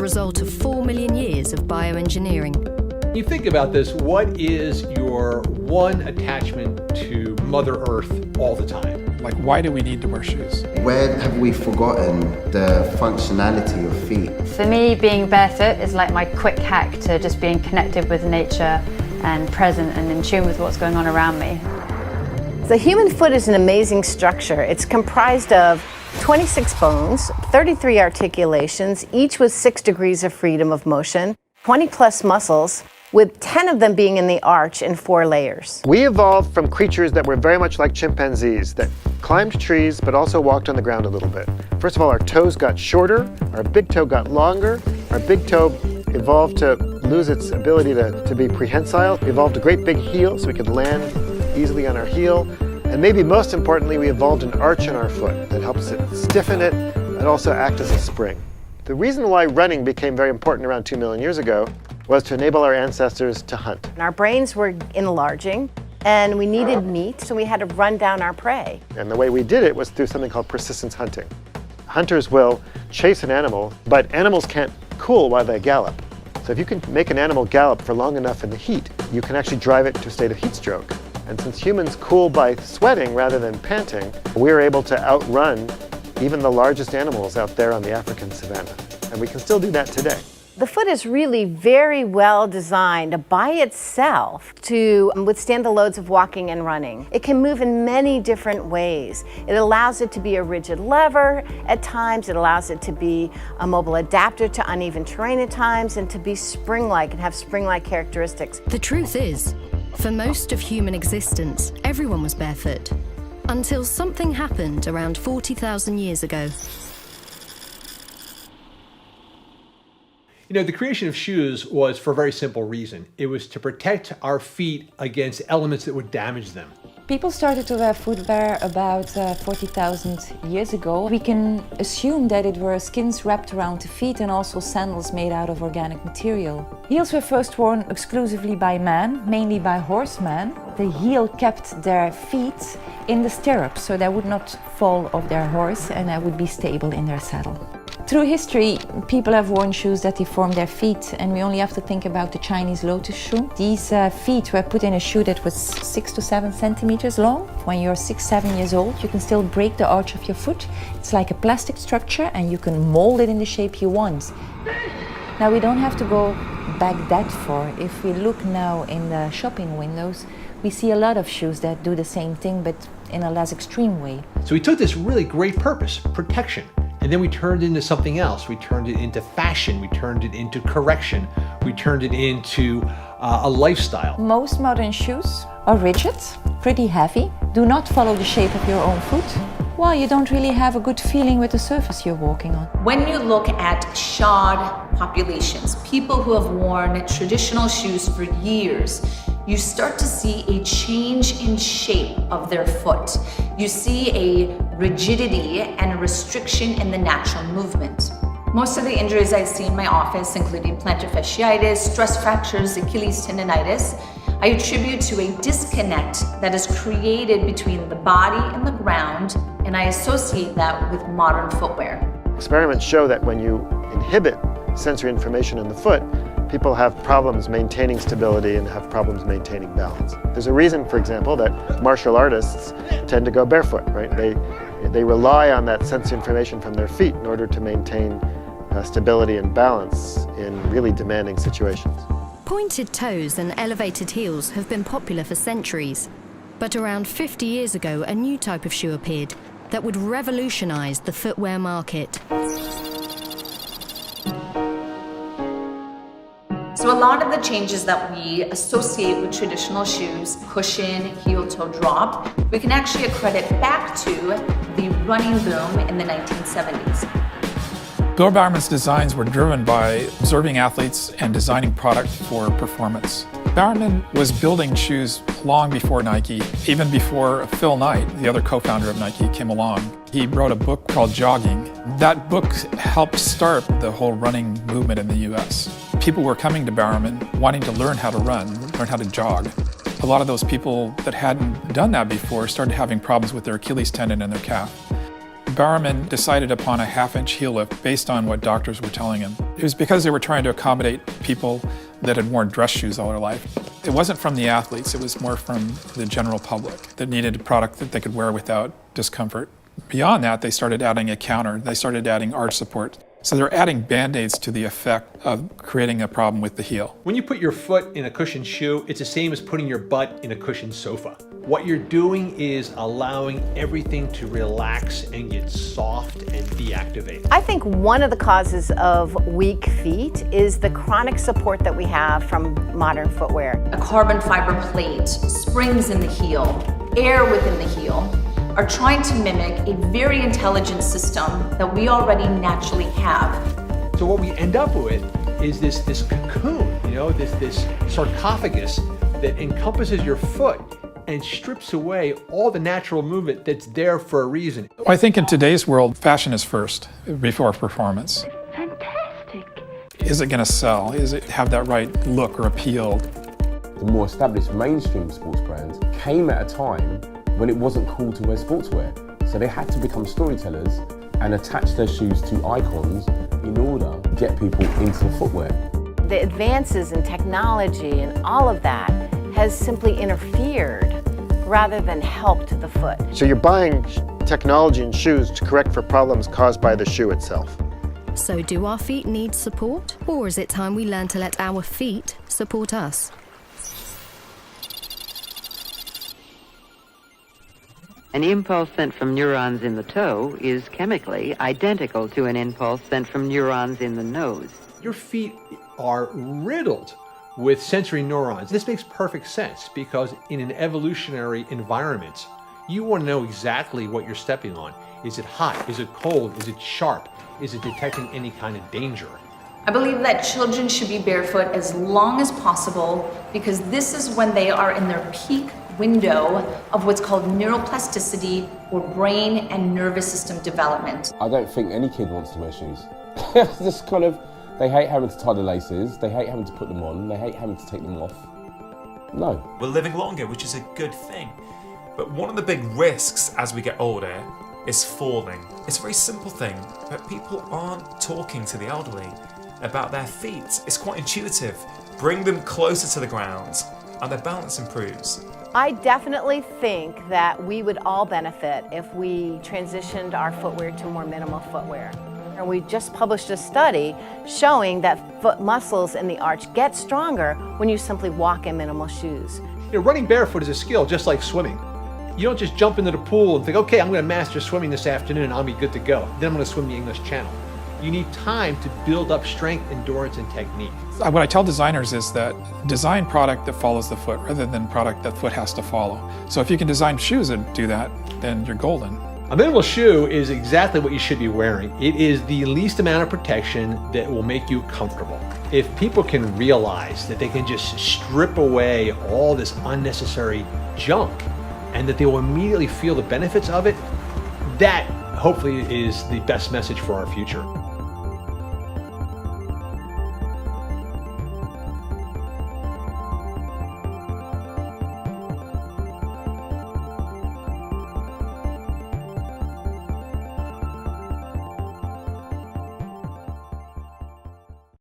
result of 4 million years of bioengineering. You think about this, what is your one attachment to Mother Earth all the time? Like, why do we need to wear shoes? Where have we forgotten the functionality of feet? For me, being barefoot is like my quick hack to just being connected with nature and present and in tune with what's going on around me. The human foot is an amazing structure. It's comprised of 26 bones, 33 articulations, each with 6 degrees of freedom of motion, 20 plus muscles, with 10 of them being in the arch in 4 layers. We evolved from creatures that were very much like chimpanzees, that climbed trees but also walked on the ground a little bit. First of all, our toes got shorter, our big toe got longer, our big toe evolved to lose its ability to be prehensile. We evolved a great big heel so we could land easily on our heel. And maybe most importantly, we evolved an arch in our foot that helps it stiffen it and also act as a spring. The reason why running became very important around 2 million years ago was to enable our ancestors to hunt. Our brains were enlarging and we needed meat, so we had to run down our prey. And the way we did it was through something called persistence hunting. Hunters will chase an animal, but animals can't cool while they gallop. So if you can make an animal gallop for long enough in the heat, you can actually drive it to a state of heat stroke. And since humans cool by sweating rather than panting, we're able to outrun even the largest animals out there on the African savanna. And we can still do that today. The foot is really very well designed by itself to withstand the loads of walking and running. It can move in many different ways. It allows it to be a rigid lever at times, it allows it to be a mobile adapter to uneven terrain at times, and to be spring-like and have spring-like characteristics. The truth is, for most of human existence, everyone was barefoot. Until something happened around 40,000 years ago. You know, the creation of shoes was for a very simple reason. It was to protect our feet against elements that would damage them. People started to wear footwear about 40,000 years ago. We can assume that it were skins wrapped around the feet and also sandals made out of organic material. Heels were first worn exclusively by men, mainly by horsemen. The heel kept their feet in the stirrups so they would not fall off their horse and they would be stable in their saddle. Through history, people have worn shoes that deform their feet, and we only have to think about the Chinese lotus shoe. These feet were put in a shoe that was 6 to 7 centimeters long. When you're 6, 7 years old, you can still break the arch of your foot. It's like a plastic structure and you can mold it in the shape you want. Now we don't have to go back that far. If we look now in the shopping windows, we see a lot of shoes that do the same thing, but in a less extreme way. So we took this really great purpose, protection, and then we turned it into something else. We turned it into fashion, we turned it into correction, we turned it into a lifestyle. Most modern shoes are rigid, pretty heavy, do not follow the shape of your own foot. Well, you don't really have a good feeling with the surface you're walking on. When you look at shod populations, people who have worn traditional shoes for years, you start to see a change in shape of their foot. You see a rigidity and a restriction in the natural movement. Most of the injuries I see in my office, including plantar fasciitis, stress fractures, Achilles tendonitis, I attribute to a disconnect that is created between the body and the ground, and I associate that with modern footwear. Experiments show that when you inhibit sensory information in the foot, people have problems maintaining stability and have problems maintaining balance. There's a reason, for example, that martial artists tend to go barefoot, right? They rely on that sensory information from their feet in order to maintain stability and balance in really demanding situations. Pointed toes and elevated heels have been popular for centuries. But around 50 years ago, a new type of shoe appeared that would revolutionize the footwear market. So a lot of the changes that we associate with traditional shoes, cushion, heel-toe drop, we can actually accredit back to the running boom in the 1970s. Bill Bowerman's designs were driven by observing athletes and designing product for performance. Bowerman was building shoes long before Nike, even before Phil Knight, the other co-founder of Nike, came along. He wrote a book called Jogging. That book helped start the whole running movement in the US. People were coming to Bowerman wanting to learn how to run, learn how to jog. A lot of those people that hadn't done that before started having problems with their Achilles tendon and their calf. Bowerman decided upon a half-inch heel lift based on what doctors were telling him. It was because they were trying to accommodate people that had worn dress shoes all their life. It wasn't from the athletes, it was more from the general public that needed a product that they could wear without discomfort. Beyond that, they started adding a counter, they started adding arch support. So they're adding Band-Aids to the effect of creating a problem with the heel. When you put your foot in a cushioned shoe, it's the same as putting your butt in a cushioned sofa. What you're doing is allowing everything to relax and get soft and deactivate. I think one of the causes of weak feet is the chronic support that we have from modern footwear. A carbon fiber plate, springs in the heel, air within the heel, are trying to mimic a very intelligent system that we already naturally have. So what we end up with is this cocoon, this sarcophagus that encompasses your foot and strips away all the natural movement that's there for a reason. I think in today's world, fashion is first before performance. Fantastic. Is it going to sell? Is it have that right look or appeal? The more established mainstream sports brands came at a time when it wasn't cool to wear sportswear. So they had to become storytellers and attach their shoes to icons in order to get people into the footwear. The advances in technology and all of that has simply interfered rather than helped the foot. So you're buying technology and shoes to correct for problems caused by the shoe itself. So do our feet need support? Or is it time we learn to let our feet support us? An impulse sent from neurons in the toe is chemically identical to an impulse sent from neurons in the nose. Your feet are riddled with sensory neurons. This makes perfect sense because in an evolutionary environment, you want to know exactly what you're stepping on. Is it hot? Is it cold? Is it sharp? Is it detecting any kind of danger? I believe that children should be barefoot as long as possible because this is when they are in their peak window of what's called neuroplasticity or brain and nervous system development. I don't think any kid wants to wear shoes. It's just kind of, they hate having to tie the laces, they hate having to put them on, they hate having to take them off. No. We're living longer, which is a good thing. But one of the big risks as we get older is falling. It's a very simple thing, but people aren't talking to the elderly about their feet. It's quite intuitive. Bring them closer to the ground and their balance improves. I definitely think that we would all benefit if we transitioned our footwear to more minimal footwear. And we just published a study showing that foot muscles in the arch get stronger when you simply walk in minimal shoes. Running barefoot is a skill just like swimming. You don't just jump into the pool and think, okay, I'm going to master swimming this afternoon and I'll be good to go. Then I'm going to swim the English Channel. You need time to build up strength, endurance, and technique. What I tell designers is that design product that follows the foot rather than product that foot has to follow. So if you can design shoes that do that, then you're golden. A minimal shoe is exactly what you should be wearing. It is the least amount of protection that will make you comfortable. If people can realize that they can just strip away all this unnecessary junk and that they will immediately feel the benefits of it, that hopefully is the best message for our future.